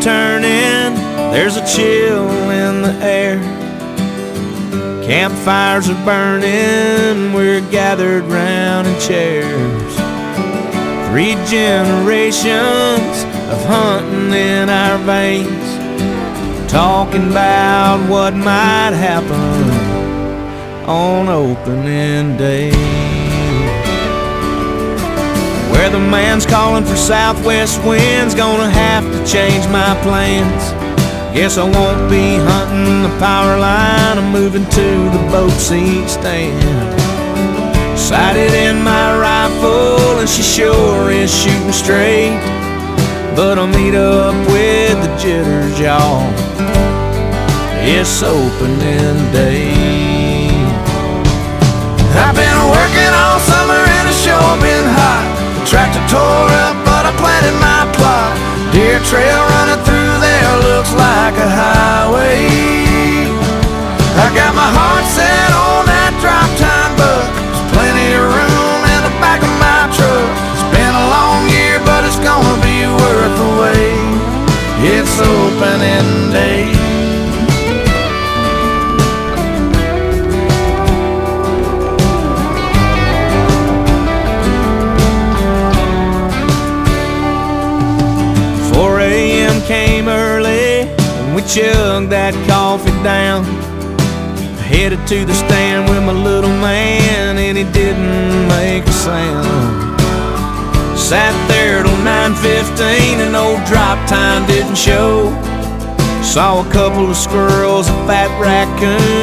turning, there's a chill in the air. Campfires are burning, we're gathered round in chairs. 3 generations of hunting in our veins, talking about what might happen on opening day. Weatherman's calling for southwest winds, gonna have to change my plans. Guess I won't be hunting the power line, I'm moving to the boat seat stand. Sighted in my rifle and she sure is shooting straight, but I'll meet up with the jitters, y'all. It's opening day. I've been working all summer and it's sure been hot. The tractor tore up, but I planted my plot. Deer trail running through there looks like a highway. I got my heart set on that drop time buck. There's plenty of room in the back of my truck. It's been a long year, but it's gonna be worth the wait. It's opening day. 4 a.m. came early and we chugged that coffee down. Headed to the stand with my little man and he didn't make a sound. Sat there till 9:15 and old drop time didn't show. Saw a couple of squirrels, a fat raccoon